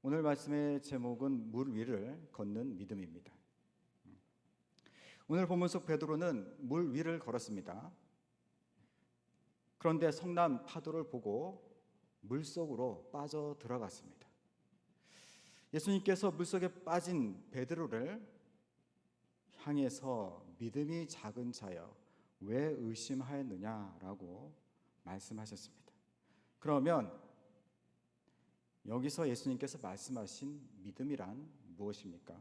오늘 말씀의 제목은 물 위를 걷는 믿음입니다. 오늘 본문 속 베드로는 물 위를 걸었습니다. 그런데 성난 파도를 보고 물속으로 빠져 들어갔습니다. 예수님께서 물속에 빠진 베드로를 향해서 믿음이 작은 자여 왜 의심하였느냐라고 말씀하셨습니다. 그러면 여기서 예수님께서 말씀하신 믿음이란 무엇입니까?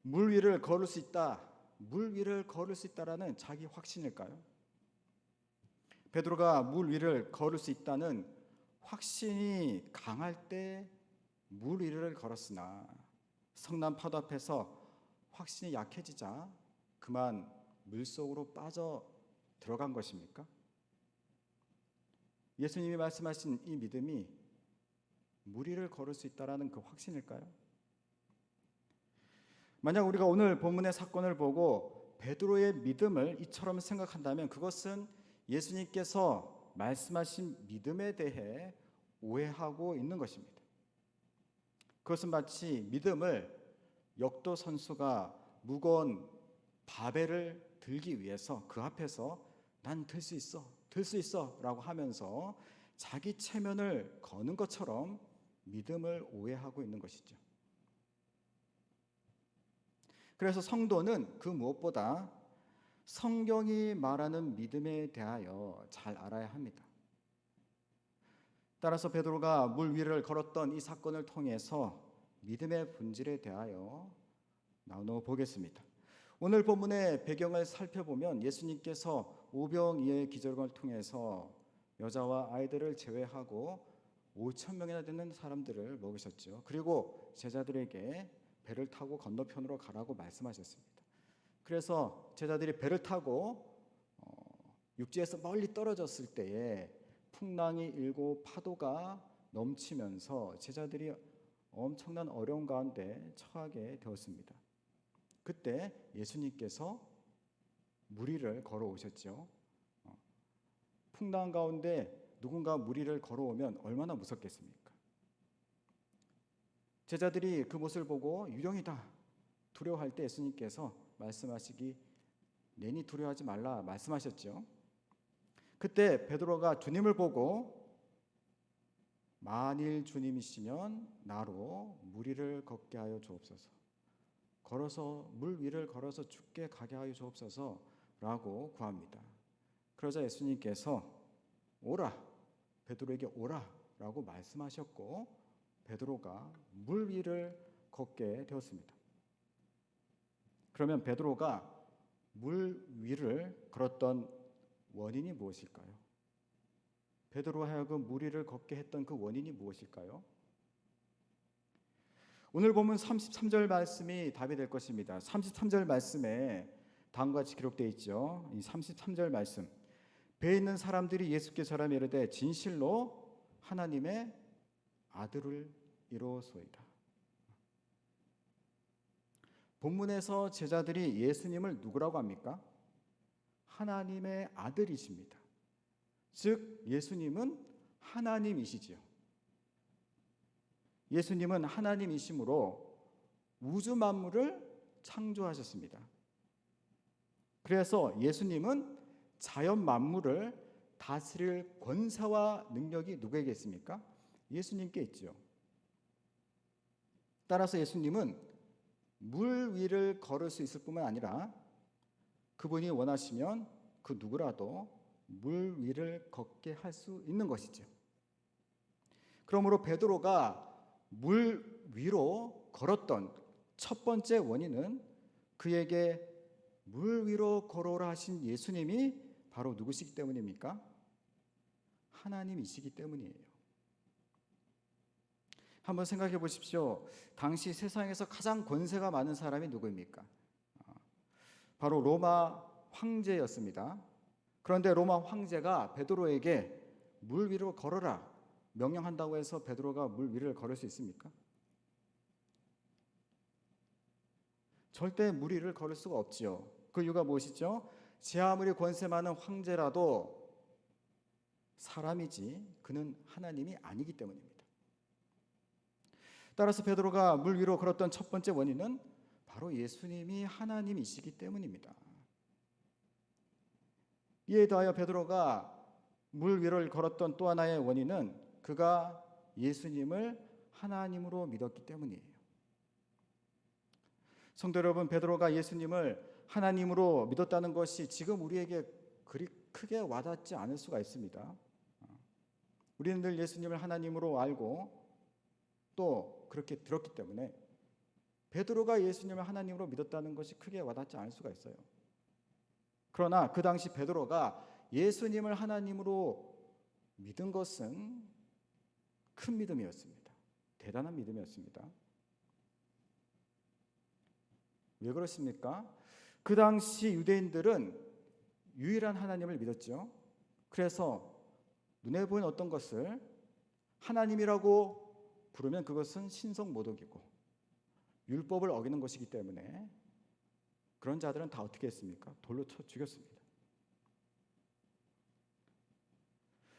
물 위를 걸을 수 있다, 물 위를 걸을 수 있다라는 자기 확신일까요? 베드로가 물 위를 걸을 수 있다는 확신이 강할 때 물 위를 걸었으나 성난 파도 앞에서 확신이 약해지자 그만 물속으로 빠져 들어간 것입니까? 예수님이 말씀하신 이 믿음이 물 위를 걸을 수 있다는 그 확신일까요? 만약 우리가 오늘 본문의 사건을 보고 베드로의 믿음을 이처럼 생각한다면 그것은 예수님께서 말씀하신 믿음에 대해 오해하고 있는 것입니다. 그것은 마치 믿음을 역도 선수가 무거운 바벨을 들기 위해서 그 앞에서 난 들 수 있어, 들 수 있어 라고 하면서 자기 체면을 거는 것처럼 믿음을 오해하고 있는 것이죠. 그래서 성도는 그 무엇보다 성경이 말하는 믿음에 대하여 잘 알아야 합니다. 따라서 베드로가 물 위를 걸었던 이 사건을 통해서 믿음의 본질에 대하여 나누어 보겠습니다. 오늘 본문의 배경을 살펴보면 예수님께서 오병이어의 기적을 통해서 여자와 아이들을 제외하고 5천 명이나 되는 사람들을 먹으셨죠. 그리고 제자들에게 배를 타고 건너편으로 가라고 말씀하셨습니다. 그래서 제자들이 배를 타고 육지에서 멀리 떨어졌을 때에 풍랑이 일고 파도가 넘치면서 제자들이 엄청난 어려움 가운데 처하게 되었습니다. 그때 예수님께서 물 위를 걸어오셨죠. 풍랑 가운데 누군가 물 위를 걸어오면 얼마나 무섭겠습니까? 제자들이 그 모습을 보고 유령이다 두려워할 때 예수님께서 말씀하시기 내니 두려워하지 말라 말씀하셨죠. 그때 베드로가 주님을 보고 만일 주님이시면 나로 물 위를 걷게 하여 주옵소서, 걸어서 물 위를 걸어서 죽게 가게 하여 주옵소서라고 구합니다. 그러자 예수님께서 오라, 베드로에게 오라라고 말씀하셨고 베드로가 물 위를 걷게 되었습니다. 그러면 베드로가 물 위를 걸었던 원인이 무엇일까요? 베드로 하여금 물 위를 걷게 했던 그 원인이 무엇일까요? 오늘 보면 33절 말씀이 답이 될 것입니다. 33절 말씀에 다음과 같이 기록되어 있죠. 이 33절 말씀, 배에 있는 사람들이 예수께 절하며 이르되 진실로 하나님의 아들을 이로소이다. 본문에서 제자들이 예수님을 누구라고 합니까? 하나님의 아들이십니다. 즉 예수님은 하나님이시지요. 예수님은 하나님이심으로 우주 만물을 창조하셨습니다. 그래서 예수님은 자연 만물을 다스릴 권세와 능력이 누구에게 있습니까? 예수님께 있죠. 따라서 예수님은 물 위를 걸을 수 있을 뿐만 아니라 그분이 원하시면 그 누구라도 물 위를 걷게 할 수 있는 것이죠. 그러므로 베드로가 물 위로 걸었던 첫 번째 원인은 그에게 물 위로 걸어오라 하신 예수님이 바로 누구시기 때문입니까? 하나님이시기 때문이에요. 한번 생각해 보십시오. 당시 세상에서 가장 권세가 많은 사람이 누구입니까? 바로 로마 황제였습니다. 그런데 로마 황제가 베드로에게 물 위로 걸어라 명령한다고 해서 베드로가 물 위를 걸을 수 있습니까? 절대 물 위를 걸을 수가 없지요. 그 이유가 무엇이죠? 제 아무리 권세 많은 황제라도 사람이지 그는 하나님이 아니기 때문입니다. 따라서 베드로가 물 위로 걸었던 첫 번째 원인은 바로 예수님이 하나님이시기 때문입니다. 이에 더하여 베드로가 물 위를 걸었던 또 하나의 원인은 그가 예수님을 하나님으로 믿었기 때문이에요. 성도 여러분, 베드로가 예수님을 하나님으로 믿었다는 것이 지금 우리에게 그리 크게 와닿지 않을 수가 있습니다. 우리는 늘 예수님을 하나님으로 알고 또 그렇게 들었기 때문에 베드로가 예수님을 하나님으로 믿었다는 것이 크게 와닿지 않을 수가 있어요. 그러나 그 당시 베드로가 예수님을 하나님으로 믿은 것은 큰 믿음이었습니다. 대단한 믿음이었습니다. 왜 그렇습니까? 그 당시 유대인들은 유일한 하나님을 믿었죠. 그래서 눈에 보이는 어떤 것을 하나님이라고 부르면 그것은 신성모독이고 율법을 어기는 것이기 때문에 그런 자들은 다 어떻게 했습니까? 돌로 쳐 죽였습니다.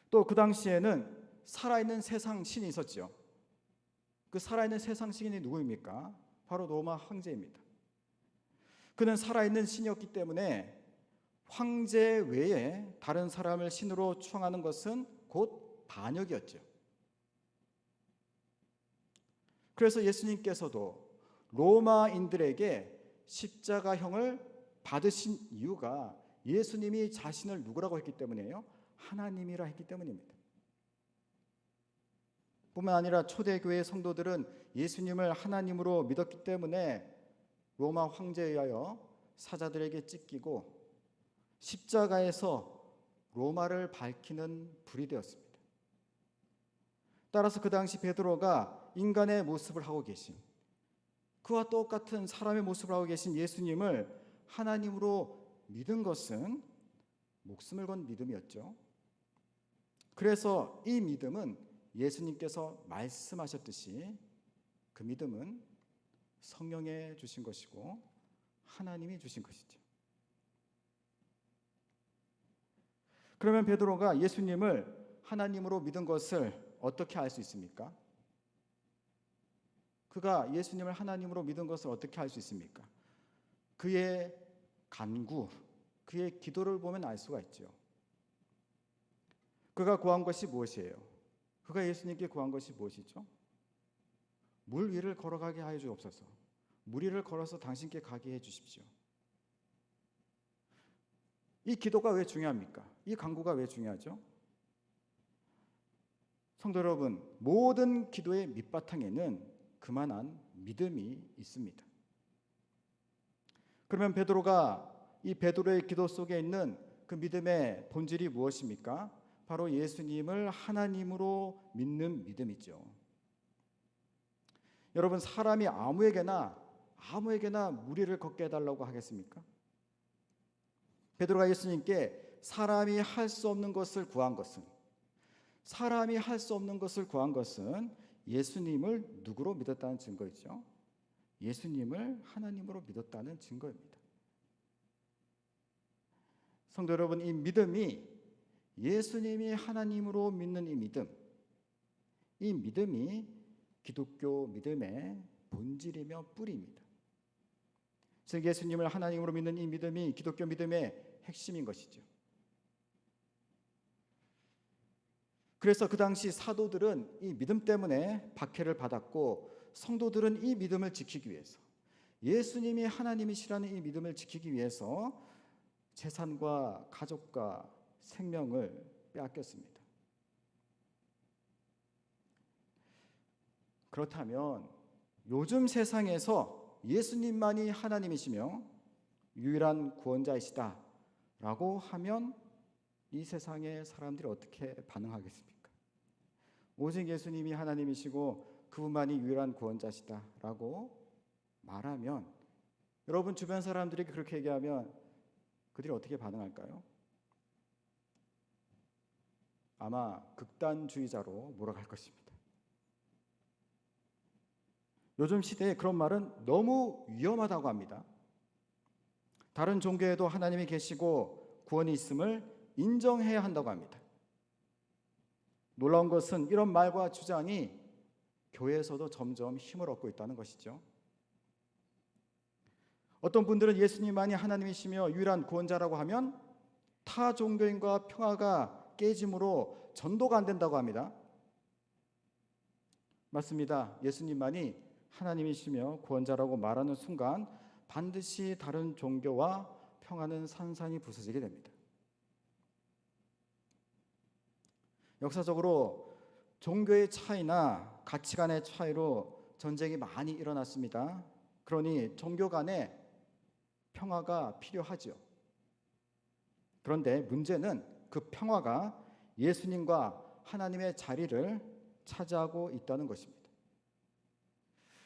또 그 당시에는 살아있는 세상 신이 있었죠. 그 살아있는 세상 신이 누구입니까? 바로 로마 황제입니다. 그는 살아있는 신이었기 때문에 황제 외에 다른 사람을 신으로 추앙하는 것은 곧 반역이었죠. 그래서 예수님께서도 로마인들에게 십자가형을 받으신 이유가 예수님이 자신을 누구라고 했기 때문이에요? 하나님이라 했기 때문입니다. 뿐만 아니라 초대교회 성도들은 예수님을 하나님으로 믿었기 때문에 로마 황제에 의하여 사자들에게 찢기고 십자가에서 로마를 밝히는 불이 되었습니다. 따라서 그 당시 베드로가 인간의 모습을 하고 계신, 그와 똑같은 사람의 모습을 하고 계신 예수님을 하나님으로 믿은 것은 목숨을 건 믿음이었죠. 그래서 이 믿음은 예수님께서 말씀하셨듯이 그 믿음은 성령에 주신 것이고 하나님이 주신 것이죠. 그러면 베드로가 예수님을 하나님으로 믿은 것을 어떻게 알 수 있습니까? 그가 예수님을 하나님으로 믿은 것을 어떻게 알 수 있습니까? 그의 간구, 그의 기도를 보면 알 수가 있죠. 그가 구한 것이 무엇이에요? 그가 예수님께 구한 것이 무엇이죠? 물 위를 걸어가게 하여 주옵소서. 물 위를 걸어서 당신께 가게 해 주십시오. 이 기도가 왜 중요합니까? 이 간구가 왜 중요하죠? 성도 여러분, 모든 기도의 밑바탕에는 그만한 믿음이 있습니다. 그러면 이 베드로의 기도 속에 있는 그 믿음의 본질이 무엇입니까? 바로 예수님을 하나님으로 믿는 믿음이죠. 여러분, 사람이 아무에게나 물 위를 걷게 해달라고 하겠습니까? 베드로가 예수님께 사람이 할 수 없는 것을 구한 것은 예수님을 누구로 믿었다는 증거이죠. 예수님을 하나님으로 믿었다는 증거입니다. 성도 여러분, 이 믿음이 예수님이 하나님으로 믿는 이 믿음이 기독교 믿음의 본질이며 뿌리입니다. 즉 예수님을 하나님으로 믿는 이 믿음이 기독교 믿음의 핵심인 것이죠. 그래서 그 당시 사도들은 이 믿음 때문에 박해를 받았고 성도들은 이 믿음을 지키기 위해서, 예수님이 하나님이시라는 이 믿음을 지키기 위해서 재산과 가족과 생명을 빼앗겼습니다. 그렇다면 요즘 세상에서 예수님만이 하나님이시며 유일한 구원자이시다라고 하면 이 세상의 사람들이 어떻게 반응하겠습니까? 오직 예수님이 하나님이시고 그분만이 유일한 구원자시다라고 말하면, 여러분 주변 사람들에게 그렇게 얘기하면 그들이 어떻게 반응할까요? 아마 극단주의자로 몰아갈 것입니다. 요즘 시대에 그런 말은 너무 위험하다고 합니다. 다른 종교에도 하나님이 계시고 구원이 있음을 인정해야 한다고 합니다. 놀라운 것은 이런 말과 주장이 교회에서도 점점 힘을 얻고 있다는 것이죠. 어떤 분들은 예수님만이 하나님이시며 유일한 구원자라고 하면 타 종교인과 평화가 깨짐으로 전도가 안 된다고 합니다. 맞습니다. 예수님만이 하나님이시며 구원자라고 말하는 순간 반드시 다른 종교와 평화는 산산이 부서지게 됩니다. 역사적으로 종교의 차이나 가치관의 차이로 전쟁이 많이 일어났습니다. 그러니 종교 간의 평화가 필요하죠. 그런데 문제는 그 평화가 예수님과 하나님의 자리를 차지하고 있다는 것입니다.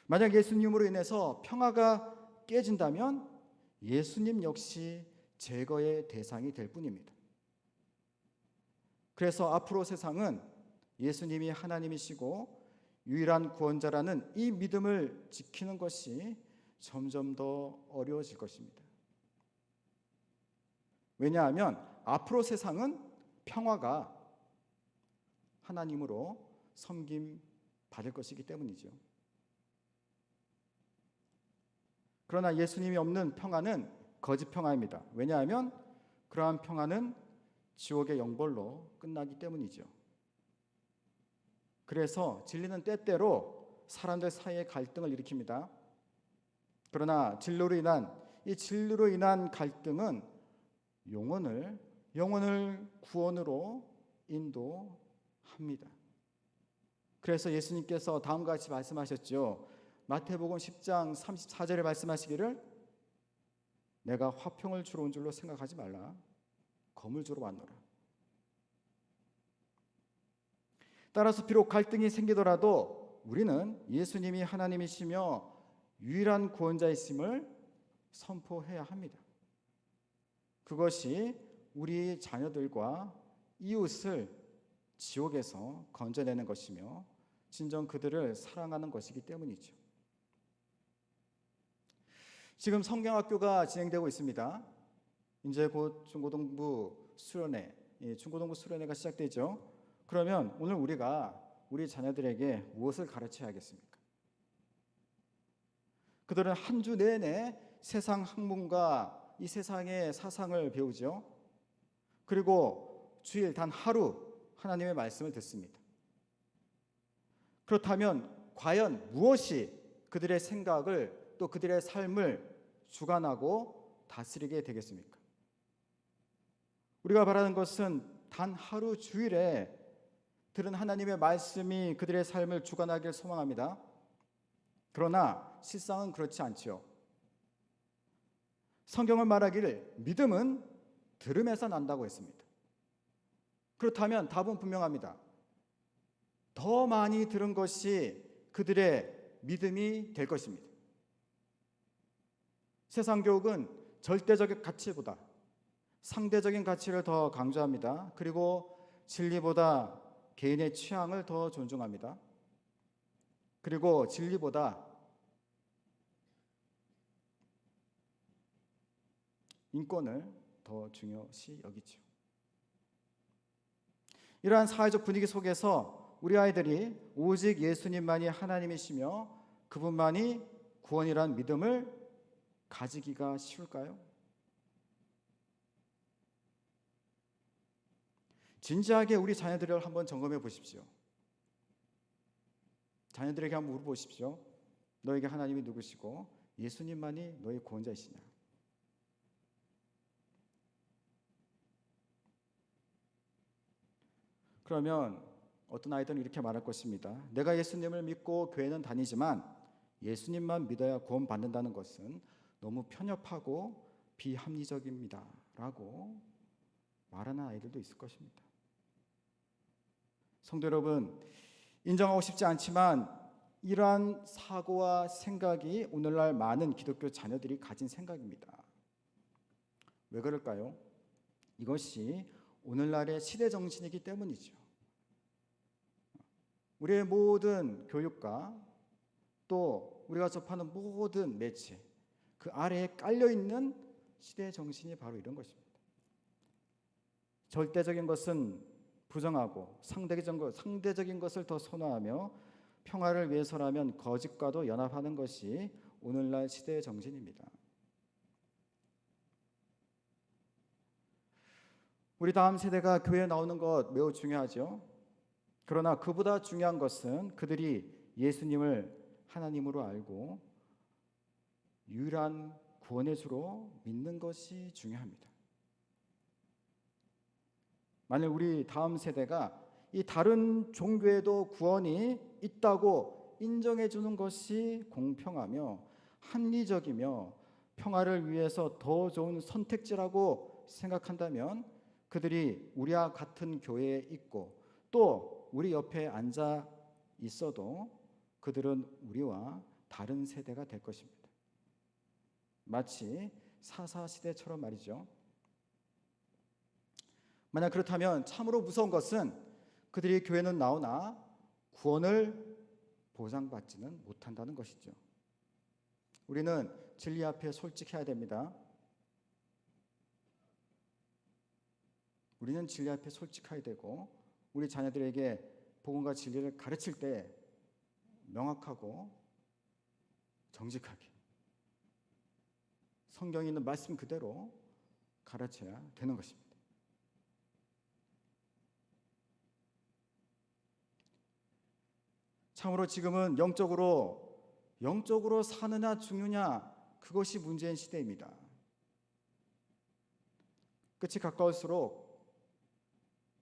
만약 예수님으로 인해서 평화가 깨진다면 예수님 역시 제거의 대상이 될 뿐입니다. 그래서 앞으로 세상은 예수님이 하나님이시고 유일한 구원자라는 이 믿음을 지키는 것이 점점 더 어려워질 것입니다. 왜냐하면 앞으로 세상은 평화가 하나님으로 섬김 받을 것이기 때문이죠. 그러나 예수님이 없는 평화는 거짓 평화입니다. 왜냐하면 그러한 평화는 지옥의 영벌로 끝나기 때문이죠. 그래서 진리는 때때로 사람들 사이에 갈등을 일으킵니다. 그러나 진리로 인한 갈등은 영혼을 구원으로 인도합니다. 그래서 예수님께서 다음과 같이 말씀하셨죠. 마태복음 10장 34절에 말씀하시기를 내가 화평을 주러 온 줄로 생각하지 말라. 검을 주러 왔노라. 따라서 비록 갈등이 생기더라도 우리는 예수님이 하나님이시며 유일한 구원자이심을 선포해야 합니다. 그것이 우리 자녀들과 이웃을 지옥에서 건져내는 것이며 진정 그들을 사랑하는 것이기 때문이죠. 지금 성경학교가 진행되고 있습니다. 이제 곧 중고등부 수련회가 시작되죠. 그러면 오늘 우리가 우리 자녀들에게 무엇을 가르쳐야겠습니까? 그들은 한 주 내내 세상 학문과 이 세상의 사상을 배우죠. 그리고 주일 단 하루 하나님의 말씀을 듣습니다. 그렇다면 과연 무엇이 그들의 생각을 또 그들의 삶을 주관하고 다스리게 되겠습니까? 우리가 바라는 것은 단 하루 주일에 들은 하나님의 말씀이 그들의 삶을 주관하기를 소망합니다. 그러나 실상은 그렇지 않죠. 성경은 말하기를 믿음은 들음에서 난다고 했습니다. 그렇다면 답은 분명합니다. 더 많이 들은 것이 그들의 믿음이 될 것입니다. 세상 교육은 절대적인 가치보다 상대적인 가치를 더 강조합니다. 그리고 진리보다 개인의 취향을 더 존중합니다. 그리고 진리보다 인권을 더 중요시 여기죠. 이러한 사회적 분위기 속에서 우리 아이들이 오직 예수님만이 하나님이시며 그분만이 구원이란 믿음을 가지기가 쉬울까요? 진지하게 우리 자녀들을 한번 점검해 보십시오. 자녀들에게 한번 물어보십시오. 너에게 하나님이 누구시고 예수님만이 너의 구원자이시냐? 그러면 어떤 아이들은 이렇게 말할 것입니다. 내가 예수님을 믿고 교회는 다니지만 예수님만 믿어야 구원받는다는 것은 너무 편협하고 비합리적입니다 라고 말하는 아이들도 있을 것입니다. 성도 여러분, 인정하고 싶지 않지만 이러한 사고와 생각이 오늘날 많은 기독교 자녀들이 가진 생각입니다. 왜 그럴까요? 이것이 오늘날의 시대 정신이기 때문이죠. 우리의 모든 교육과 또 우리가 접하는 모든 매체 그 아래에 깔려있는 시대 정신이 바로 이런 것입니다. 절대적인 것은 부정하고 상대적인 것을 더 선호하며 평화를 위해서라면 거짓과도 연합하는 것이 오늘날 시대의 정신입니다. 우리 다음 세대가 교회에 나오는 것 매우 중요하죠. 그러나 그보다 중요한 것은 그들이 예수님을 하나님으로 알고 유일한 구원의 주로 믿는 것이 중요합니다. 만일 우리 다음 세대가 이 다른 종교에도 구원이 있다고 인정해 주는 것이 공평하며 합리적이며 평화를 위해서 더 좋은 선택지라고 생각한다면 그들이 우리와 같은 교회에 있고 또 우리 옆에 앉아 있어도 그들은 우리와 다른 세대가 될 것입니다. 마치 사사시대처럼 말이죠. 만약 그렇다면 참으로 무서운 것은 그들이 교회는 나오나 구원을 보장받지는 못한다는 것이죠. 우리는 진리 앞에 솔직해야 됩니다. 우리는 진리 앞에 솔직해야 되고 우리 자녀들에게 복음과 진리를 가르칠 때 명확하고 정직하게 성경에 있는 말씀 그대로 가르쳐야 되는 것입니다. 참으로 지금은 영적으로 사느냐 죽느냐 그것이 문제인 시대입니다. 끝이 가까울수록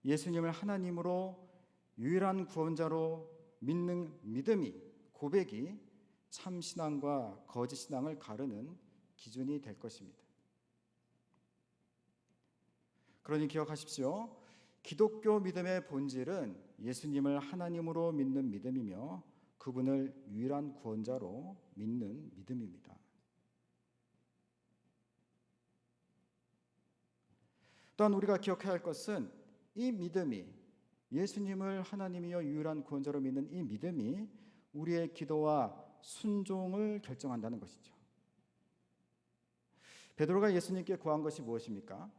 예수님을 하나님으로 유일한 구원자로 믿는 믿음이 고백이 참 신앙과 거짓 신앙을 가르는 기준이 될 것입니다. 그러니 기억하십시오. 기독교 믿음의 본질은 예수님을 하나님으로 믿는 믿음이며 그분을 유일한 구원자로 믿는 믿음입니다. 또한 우리가 기억해야 할 것은 이 믿음이 예수님을 하나님이여 유일한 구원자로 믿는 이 믿음이 우리의 기도와 순종을 결정한다는 것이죠. 베드로가 예수님께 구한 것이 무엇입니까?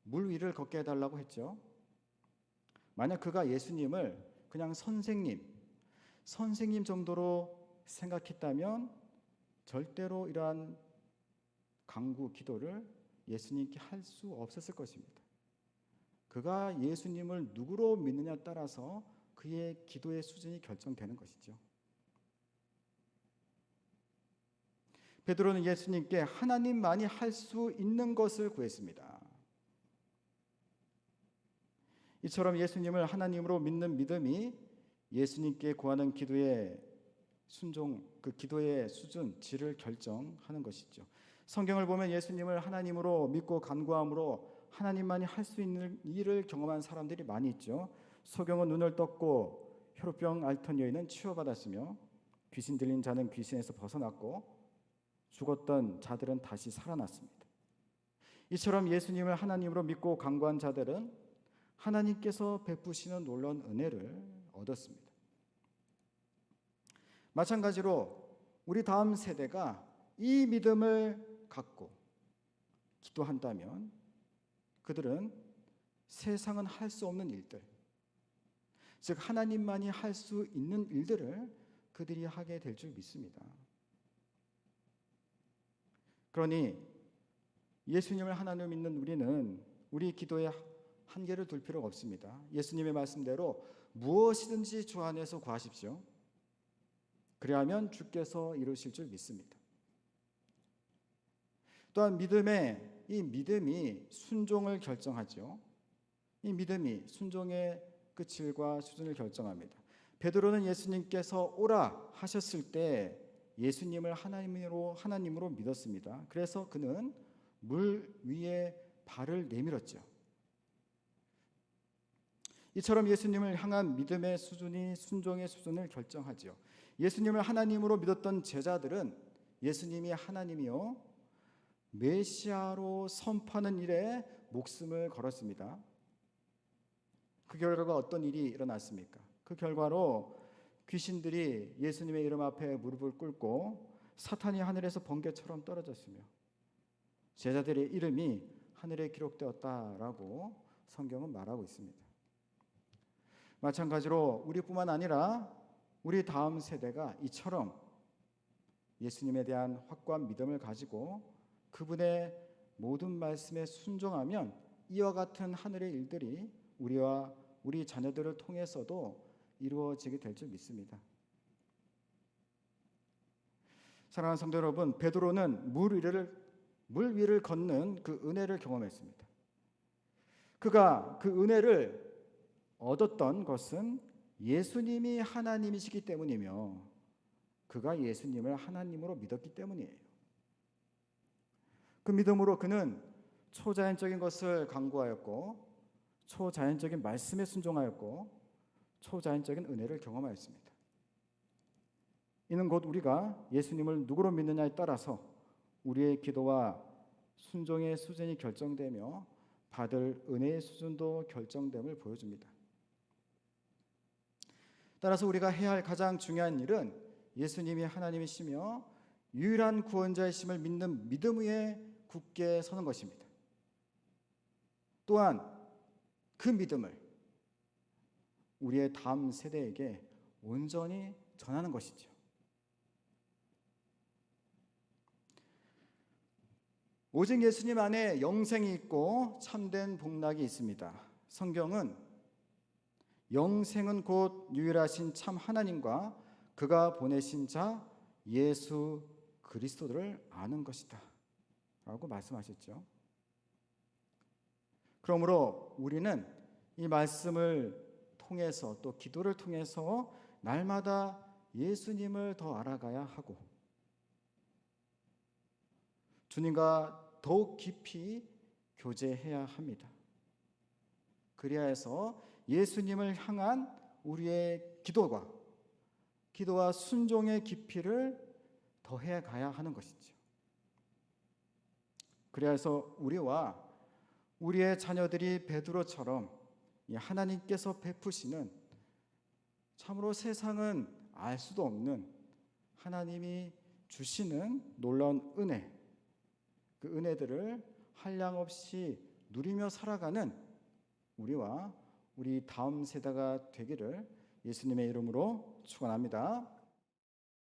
물 위를 걷게 해달라고 했죠. 만약 그가 예수님을 그냥 선생님 정도로 생각했다면 절대로 이러한 간구 기도를 예수님께 할 수 없었을 것입니다. 그가 예수님을 누구로 믿느냐에 따라서 그의 기도의 수준이 결정되는 것이죠. 베드로는 예수님께 하나님만이 할 수 있는 것을 구했습니다. 이처럼 예수님을 하나님으로 믿는 믿음이 예수님께 구하는 기도의 순종, 그 기도의 수준, 질을 결정하는 것이죠. 성경을 보면 예수님을 하나님으로 믿고 간구함으로 하나님만이 할 수 있는 일을 경험한 사람들이 많이 있죠. 소경은 눈을 떴고 혈우병 앓던 여인은 치유받았으며 귀신 들린 자는 귀신에서 벗어났고 죽었던 자들은 다시 살아났습니다. 이처럼 예수님을 하나님으로 믿고 간구한 자들은 하나님께서 베푸시는 놀라운 은혜를 얻었습니다. 마찬가지로 우리 다음 세대가 이 믿음을 갖고 기도한다면 그들은 세상은 할 수 없는 일들, 즉 하나님만이 할 수 있는 일들을 그들이 하게 될 줄 믿습니다. 그러니 예수님을 하나님으로 믿는 우리는 우리 기도에 한계를 둘 필요가 없습니다. 예수님의 말씀대로 무엇이든지 주 안에서 구하십시오. 그리하면 주께서 이루실 줄 믿습니다. 또한 이 믿음이 순종을 결정하죠. 이 믿음이 순종의 그 질과 수준을 결정합니다. 베드로는 예수님께서 오라 하셨을 때 예수님을 하나님으로 믿었습니다. 그래서 그는 물 위에 발을 내밀었죠. 이처럼 예수님을 향한 믿음의 수준이 순종의 수준을 결정하죠. 예수님을 하나님으로 믿었던 제자들은 예수님이 하나님이요 메시아로 선포하는 일에 목숨을 걸었습니다. 그 결과가 어떤 일이 일어났습니까? 그 결과로 귀신들이 예수님의 이름 앞에 무릎을 꿇고 사탄이 하늘에서 번개처럼 떨어졌으며 제자들의 이름이 하늘에 기록되었다라고 성경은 말하고 있습니다. 마찬가지로 우리뿐만 아니라 우리 다음 세대가 이처럼 예수님에 대한 확고한 믿음을 가지고 그분의 모든 말씀에 순종하면 이와 같은 하늘의 일들이 우리와 우리 자녀들을 통해서도 이루어지게 될 줄 믿습니다. 사랑하는 성도 여러분, 베드로는 물 위를 걷는 그 은혜를 경험했습니다. 그가 그 은혜를 얻었던 것은 예수님이 하나님이시기 때문이며 그가 예수님을 하나님으로 믿었기 때문이에요. 그 믿음으로 그는 초자연적인 것을 강구하였고 초자연적인 말씀에 순종하였고 초자연적인 은혜를 경험하였습니다. 이는 곧 우리가 예수님을 누구로 믿느냐에 따라서 우리의 기도와 순종의 수준이 결정되며 받을 은혜의 수준도 결정됨을 보여줍니다. 따라서 우리가 해야 할 가장 중요한 일은 예수님이 하나님이시며 유일한 구원자이심을 믿는 믿음 위에 굳게 서는 것입니다. 또한 그 믿음을 우리의 다음 세대에게 온전히 전하는 것이죠. 오직 예수님 안에 영생이 있고 참된 복락이 있습니다. 성경은 영생은 곧 유일하신 참 하나님과 그가 보내신 자 예수 그리스도를 아는 것이다 라고 말씀하셨죠. 그러므로 우리는 이 말씀을 통해서 또 기도를 통해서 날마다 예수님을 더 알아가야 하고 주님과 더욱 깊이 교제해야 합니다. 그리하여 예수님을 향한 우리의 기도와 순종의 깊이를 더해 가야 하는 것이죠. 그래서 우리와 우리의 자녀들이 베드로처럼 하나님께서 베푸시는 참으로 세상은 알 수도 없는 하나님이 주시는 놀라운 은혜, 그 은혜들을 한량없이 누리며 살아가는 우리와 우리 다음 세대가 되기를 예수님의 이름으로 축원합니다.